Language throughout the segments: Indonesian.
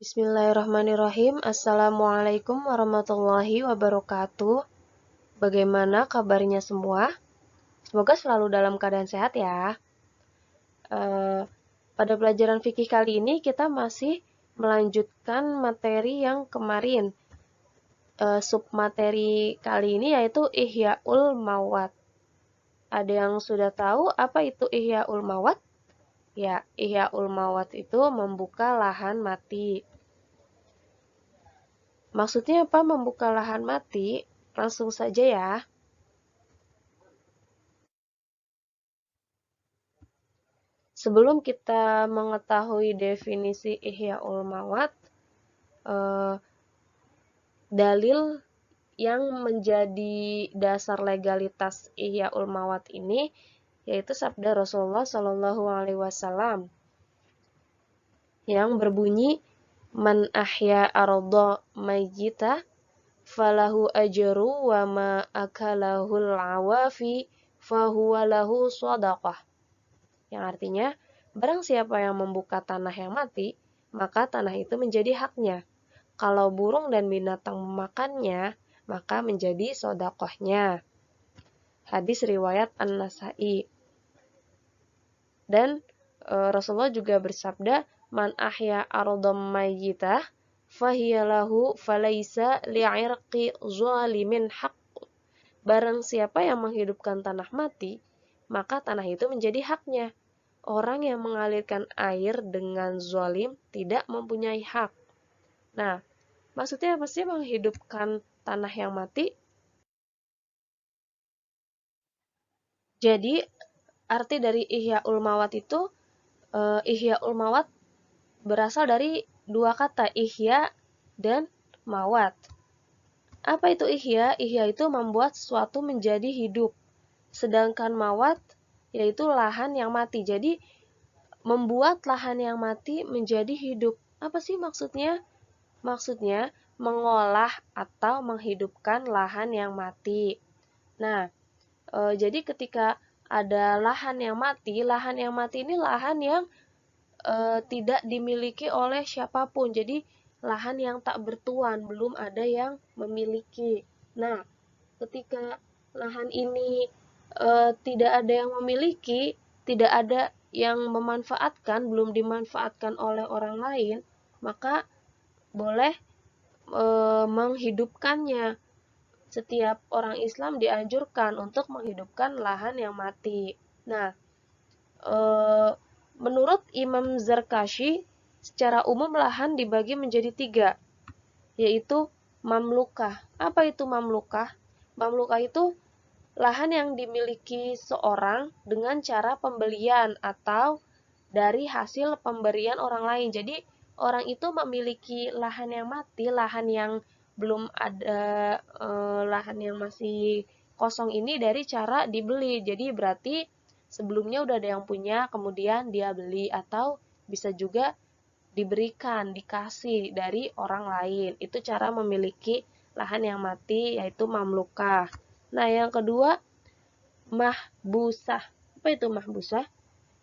Bismillahirrahmanirrahim. Assalamualaikum warahmatullahi wabarakatuh. Bagaimana kabarnya semua? Semoga selalu dalam keadaan sehat ya. Pada pelajaran fikih kali ini kita masih melanjutkan materi yang kemarin. Submateri kali ini yaitu Ihyaul Mawat. Ada yang sudah tahu apa itu Ihyaul Mawat? Ya, Ihyaul Mawat itu membuka lahan mati. Maksudnya apa membuka lahan mati? Langsung saja ya. Sebelum kita mengetahui definisi Ihya'ul Mawat, dalil yang menjadi dasar legalitas Ihya'ul Mawat ini yaitu sabda Rasulullah Shallallahu Alaihi Wasallam yang berbunyi man ahya arda mayyita falahu ajru wa ma akalahul awafi fahuwa lahu shadaqah. Yang artinya, barang siapa yang membuka tanah yang mati, maka tanah itu menjadi haknya. Kalau burung dan binatang memakannya, maka menjadi sodakohnya. Hadis riwayat An-Nasai. Dan Rasulullah juga bersabda, man ahya ardham mayyitah fahiyalahu falaisa li'irqi zalimin haqq. Barang siapa yang menghidupkan tanah mati, maka tanah itu menjadi haknya. Orang yang mengalirkan air dengan zalim tidak mempunyai hak. Nah, maksudnya apa sih menghidupkan tanah yang mati? Jadi, arti dari Ihya'ul Mawat itu, Ihya'ul Mawat berasal dari dua kata, Ihya dan Mawat. Apa itu Ihya? Ihya itu membuat sesuatu menjadi hidup. Sedangkan Mawat yaitu lahan yang mati. Jadi, membuat lahan yang mati menjadi hidup. Apa sih maksudnya? Maksudnya mengolah atau menghidupkan lahan yang mati. Nah, jadi ketika ada lahan yang mati ini lahan yang tidak dimiliki oleh siapapun. Jadi lahan yang tak bertuan, belum ada yang memiliki. Nah, ketika lahan ini tidak ada yang memiliki, tidak ada yang memanfaatkan, belum dimanfaatkan oleh orang lain, maka boleh menghidupkannya. Setiap orang Islam dianjurkan untuk menghidupkan lahan yang mati. Nah, menurut Imam Zarkashi, secara umum lahan dibagi menjadi tiga, yaitu mamlukah. Apa itu mamlukah? Mamlukah itu lahan yang dimiliki seorang dengan cara pembelian atau dari hasil pemberian orang lain. Jadi orang itu memiliki lahan yang mati, lahan yang belum ada, lahan yang masih kosong ini dari cara dibeli. Jadi berarti sebelumnya udah ada yang punya, kemudian dia beli, atau bisa juga diberikan, dikasih dari orang lain. Itu cara memiliki lahan yang mati, yaitu mamlukah. Nah, yang kedua, mahbusah. Apa itu mahbusah?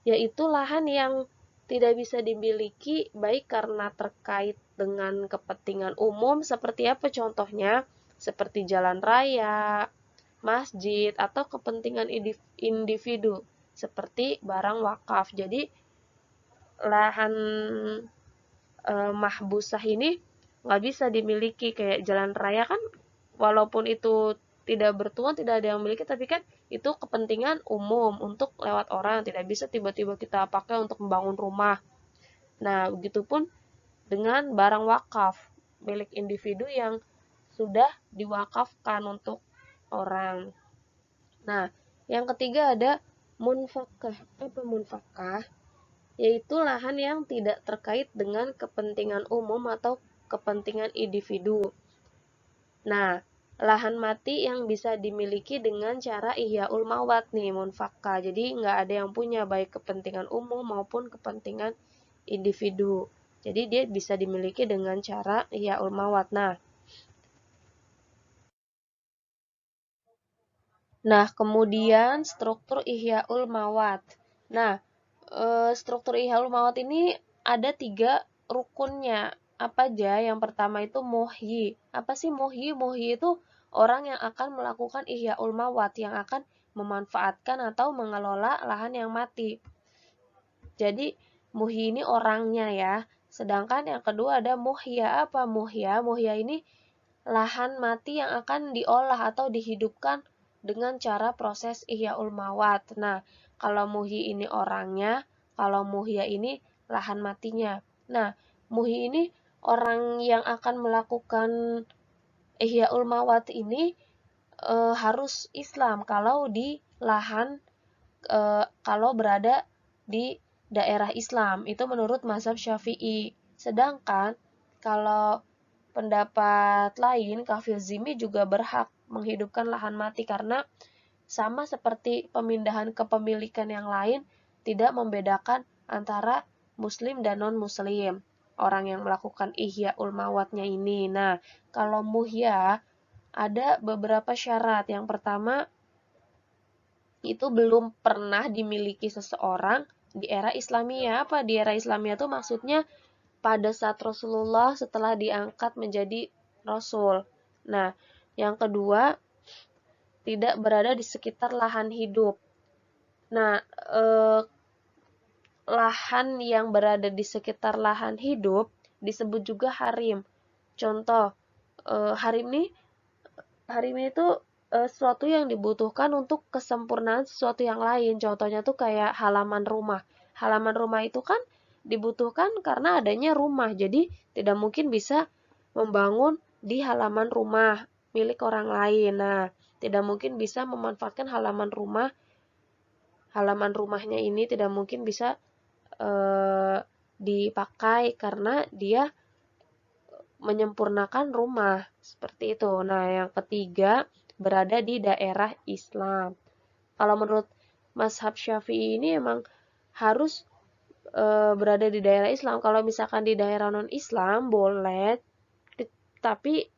Yaitu lahan yang tidak bisa dimiliki baik karena terkait dengan kepentingan umum, seperti apa contohnya? Seperti jalan raya, masjid, atau kepentingan individu, seperti barang wakaf. Jadi, lahan mahbusah ini nggak bisa dimiliki, kayak jalan raya kan, walaupun itu tidak bertuan, tidak ada yang memiliki, tapi kan itu kepentingan umum untuk lewat orang, tidak bisa tiba-tiba kita pakai untuk membangun rumah. Nah, begitupun dengan barang wakaf milik individu yang sudah diwakafkan untuk orang. Nah, yang ketiga ada munfakah. Apa munfakah? Yaitu lahan yang tidak terkait dengan kepentingan umum atau kepentingan individu. Nah, lahan mati yang bisa dimiliki dengan cara Ihya'ul Mawat nih, munfakka. Jadi nggak ada yang punya baik kepentingan umum maupun kepentingan individu. Jadi dia bisa dimiliki dengan cara Ihya'ul Mawat. Nah, kemudian struktur Ihya'ul Mawat. Nah, struktur Ihya'ul Mawat ini ada 3 rukunnya. apa aja? Yang pertama itu muhyi. Apa sih muhyi? Muhyi itu orang yang akan melakukan ihyaul mawat, yang akan memanfaatkan atau mengelola lahan yang mati. Jadi muhyi ini orangnya ya. Sedangkan yang kedua ada muhya. Apa muhya? Muhya ini lahan mati yang akan diolah atau dihidupkan dengan cara proses ihyaul mawat. Nah, kalau muhyi ini orangnya, kalau muhya ini lahan matinya. Nah, muhyi ini orang yang akan melakukan ihyaul mawat ini harus Islam kalau di lahan kalau berada di daerah Islam. Itu menurut mazhab Syafi'i. Sedangkan kalau pendapat lain, kafir zimmi juga berhak menghidupkan lahan mati karena sama seperti pemindahan kepemilikan yang lain, tidak membedakan antara muslim dan non-muslim. Orang yang melakukan ihyaul mawatnya ini. Nah, kalau muhya ada beberapa syarat. Yang pertama, itu belum pernah dimiliki seseorang di era Islamiyah. Apa di era Islamiyah itu maksudnya pada saat Rasulullah setelah diangkat menjadi Rasul. Nah, yang kedua, tidak berada di sekitar lahan hidup. Nah, lahan yang berada di sekitar lahan hidup disebut juga harim. Contoh, harim ini itu sesuatu yang dibutuhkan untuk kesempurnaan sesuatu yang lain. Contohnya tuh kayak halaman rumah. Halaman rumah itu kan dibutuhkan karena adanya rumah. Jadi tidak mungkin bisa membangun di halaman rumah milik orang lain. Nah, tidak mungkin bisa memanfaatkan halaman rumahnya ini tidak mungkin bisa dipakai karena dia menyempurnakan rumah seperti itu. Nah, yang ketiga berada di daerah Islam. Kalau menurut mazhab Syafi'i ini emang harus berada di daerah Islam. Kalau misalkan di daerah non-Islam boleh, tapi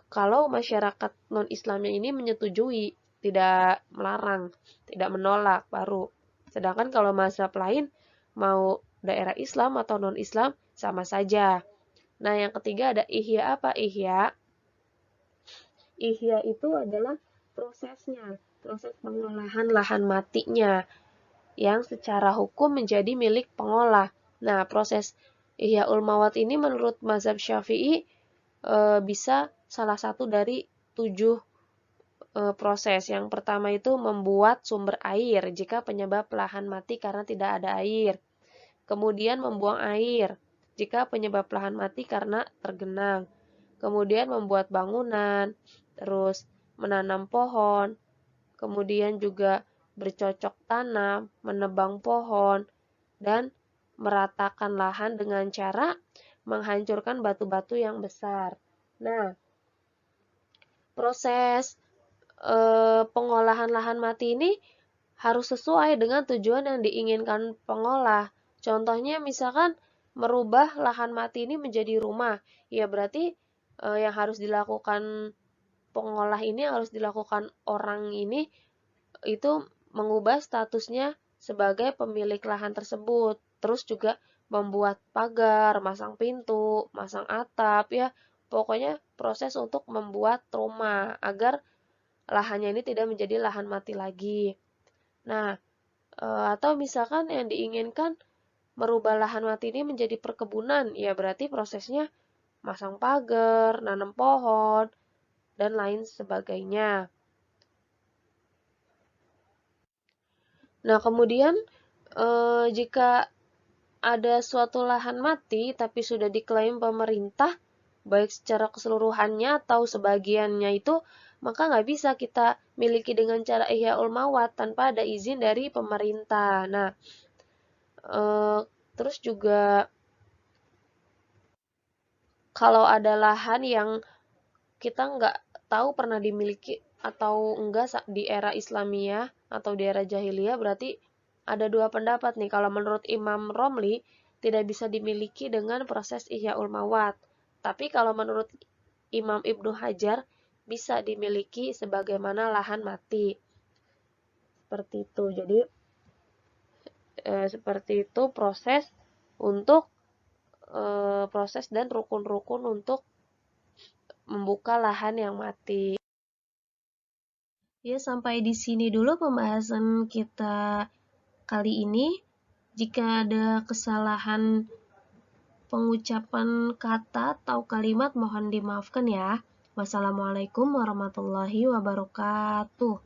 kalau masyarakat non-Islamnya ini menyetujui, tidak melarang, tidak menolak baru. Sedangkan kalau mazhab lain mau daerah Islam atau non-Islam sama saja. Nah, yang ketiga ada ihya. Apa ihya? Ihya itu adalah prosesnya, proses pengolahan lahan matinya yang secara hukum menjadi milik pengolah. Nah, proses ihyaul mawat ini menurut mazhab Syafi'i bisa salah satu dari 7 proses. Yang pertama itu membuat sumber air jika penyebab lahan mati karena tidak ada air. Kemudian membuang air jika penyebab lahan mati karena tergenang. Kemudian membuat bangunan, terus menanam pohon, kemudian juga bercocok tanam, menebang pohon, dan meratakan lahan dengan cara menghancurkan batu-batu yang besar. Nah, proses pengolahan lahan mati ini harus sesuai dengan tujuan yang diinginkan pengolah. Contohnya misalkan merubah lahan mati ini menjadi rumah, ya berarti yang harus dilakukan pengolah ini harus dilakukan orang ini itu mengubah statusnya sebagai pemilik lahan tersebut. Terus juga membuat pagar, masang pintu, masang atap ya. Pokoknya proses untuk membuat rumah agar lahannya ini tidak menjadi lahan mati lagi. Nah, atau misalkan yang diinginkan merubah lahan mati ini menjadi perkebunan, ya berarti prosesnya masang pagar, nanam pohon, dan lain sebagainya. Nah, kemudian jika ada suatu lahan mati tapi sudah diklaim pemerintah, baik secara keseluruhannya atau sebagiannya itu, maka nggak bisa kita miliki dengan cara ihyaul mawat tanpa ada izin dari pemerintah. Nah, terus juga kalau ada lahan yang kita nggak tahu pernah dimiliki atau enggak di era Islamiyah atau di era Jahiliyah, berarti ada dua pendapat nih. Kalau menurut Imam Romli, tidak bisa dimiliki dengan proses ihyaul mawat. Tapi kalau menurut Imam Ibnu Hajar, bisa dimiliki sebagaimana lahan mati. Seperti itu. Jadi, seperti itu proses untuk proses dan rukun-rukun untuk membuka lahan yang mati. Ya, sampai di sini dulu pembahasan kita kali ini. Jika ada kesalahan pengucapan kata atau kalimat mohon dimaafkan ya. Wassalamualaikum warahmatullahi wabarakatuh.